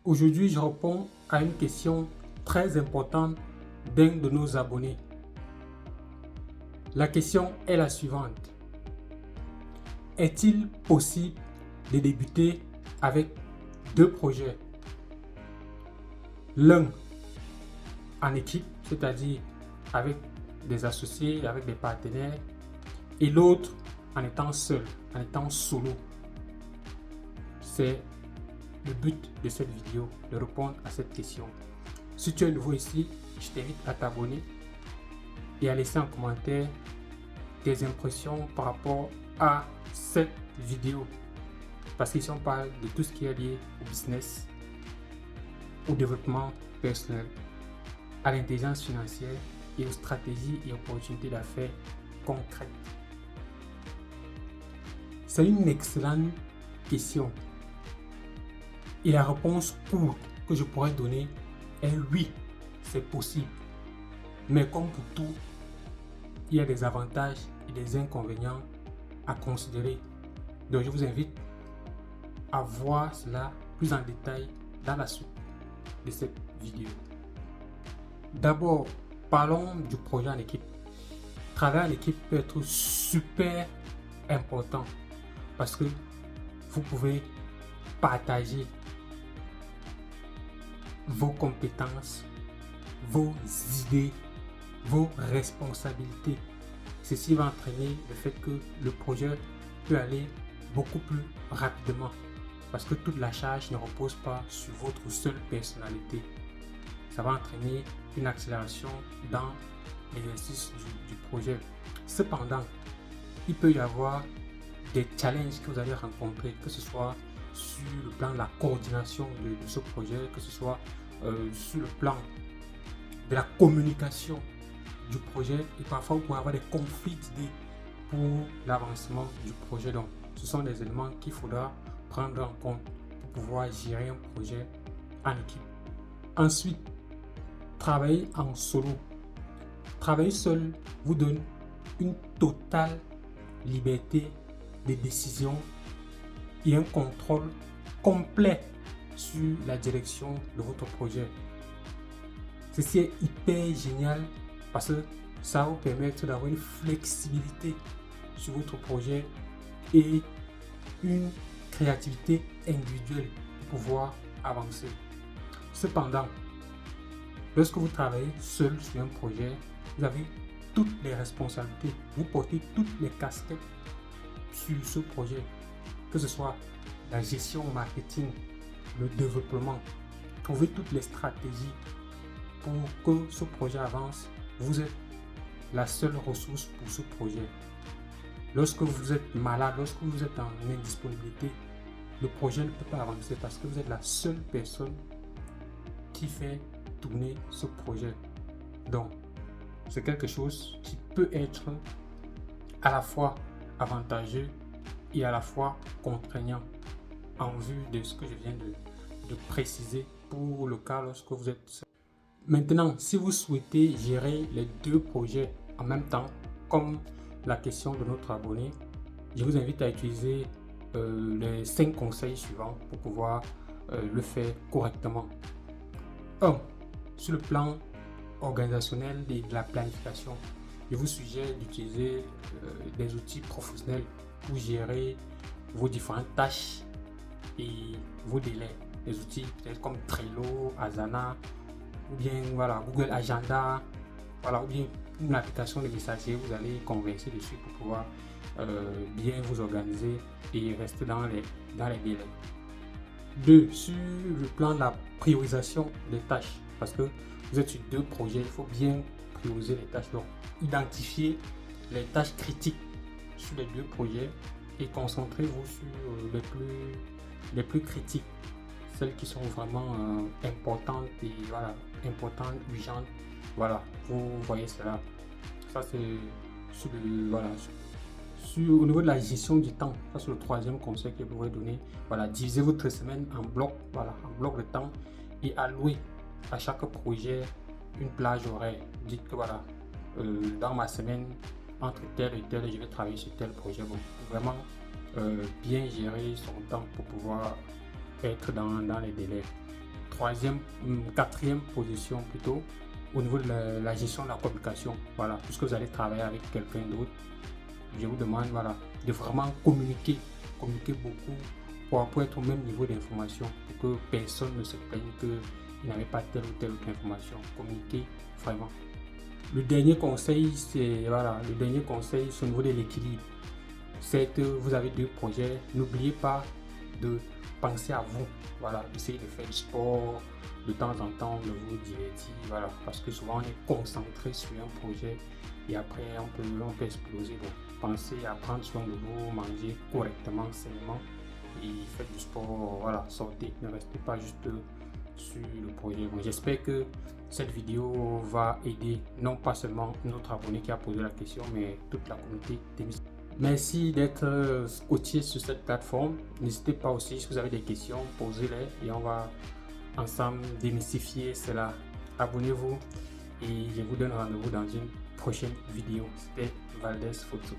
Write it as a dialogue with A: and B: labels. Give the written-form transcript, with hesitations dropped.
A: Aujourd'hui, je réponds à une question très importante d'un de nos abonnés. La question est la suivante. Est-il possible de débuter avec deux projets? L'un en équipe, c'est-à-dire avec des associés, avec des partenaires, et l'autre en étant seul, en étant solo. C'est le but de cette vidéo, de répondre à cette question. Si tu es nouveau ici, je t'invite à t'abonner et à laisser en commentaire tes impressions par rapport à cette vidéo. Parce qu'ici on parle de tout ce qui est lié au business, au développement personnel, à l'intelligence financière et aux stratégies et opportunités d'affaires concrètes. C'est une excellente question. Et la réponse courte que je pourrais donner est oui, c'est possible. Mais comme pour tout, il y a des avantages et des inconvénients à considérer. Donc je vous invite à voir cela plus en détail dans la suite de cette vidéo. D'abord, parlons du projet en équipe. Travailler en équipe peut être super important parce que vous pouvez partager vos compétences, vos idées, vos responsabilités. Ceci va entraîner le fait que le projet peut aller beaucoup plus rapidement parce que toute la charge ne repose pas sur votre seule personnalité. Ça va entraîner une accélération dans l'exercice du projet. Cependant, il peut y avoir des challenges que vous allez rencontrer, que ce soit sur le plan de la coordination de ce projet, que ce soit sur le plan de la communication du projet, et parfois vous pouvez avoir des conflits d'idées pour l'avancement du projet. Donc ce sont des éléments qu'il faudra prendre en compte pour pouvoir gérer un projet en équipe. Ensuite, travailler en solo. Travailler seul vous donne une totale liberté de décision et un contrôle complet sur la direction de votre projet. Ceci est hyper génial parce que ça va vous permettre d'avoir une flexibilité sur votre projet et une créativité individuelle pour pouvoir avancer. Cependant, lorsque vous travaillez seul sur un projet, vous avez toutes les responsabilités. Vous portez toutes les casquettes sur ce projet, que ce soit la gestion marketing, le développement, trouver toutes les stratégies pour que ce projet avance. Vous êtes la seule ressource pour ce projet. Lorsque vous êtes malade, lorsque vous êtes en indisponibilité, le projet ne peut pas avancer parce que vous êtes la seule personne qui fait tourner ce projet. Donc, c'est quelque chose qui peut être à la fois avantageux et à la fois contraignant en vue de ce que je viens de préciser pour le cas lorsque vous êtes seul. Maintenant, si vous souhaitez gérer les deux projets en même temps, comme la question de notre abonné, je vous invite à utiliser les 5 conseils suivants pour pouvoir le faire correctement. 1. Sur le plan organisationnel et de la planification, je vous suggère d'utiliser des outils professionnels pour gérer vos différentes tâches et vos délais. Des outils peut-être comme Trello, Asana, ou bien voilà, Google Agenda, voilà, ou bien une application de messagerie, vous allez converser dessus pour pouvoir bien vous organiser et rester dans les délais. 2. Sur le plan de la priorisation des tâches, parce que vous êtes sur deux projets, il faut bien prioriser les tâches. Donc, identifiez les tâches critiques sur les deux projets et concentrez-vous sur les plus critiques, celles qui sont vraiment importantes et voilà, importantes, urgentes. Voilà, vous voyez cela. Ça c'est sur le, voilà, au niveau de la gestion du temps. Ça c'est le troisième conseil que je pourrais donner. Voilà, divisez votre semaine en blocs, voilà, en blocs de temps et allouez à chaque projet une plage horaire. Dites que voilà, dans ma semaine, entre tel et tel, je vais travailler sur tel projet. Bon, vraiment bien gérer son temps pour pouvoir être dans les délais. quatrième position plutôt au niveau de la gestion de la communication. Voilà, puisque vous allez travailler avec quelqu'un d'autre, je vous demande voilà, de vraiment communiquer beaucoup pour être au même niveau d'information, pour que personne ne se plaigne qu'il n'avait pas telle ou telle autre information. Communiquer vraiment. Le dernier conseil, c'est voilà, le dernier conseil, c'est au niveau de l'équilibre. C'est que vous avez deux projets, n'oubliez pas de penser à vous. Voilà, essayez de faire du sport de temps en temps, de vous divertir, voilà, parce que souvent on est concentré sur un projet et après on peut exploser. Donc, pensez à prendre soin de vous, manger correctement, sainement et faites du sport, voilà, sortez, ne restez pas juste sur le projet. Bon, j'espère que cette vidéo va aider non pas seulement notre abonné qui a posé la question, mais toute la communauté Temis. Merci d'être coaché sur cette plateforme. N'hésitez pas aussi, si vous avez des questions, posez-les et on va ensemble démystifier cela. Abonnez-vous et je vous donne rendez-vous dans une prochaine vidéo. C'était Valdez Photo.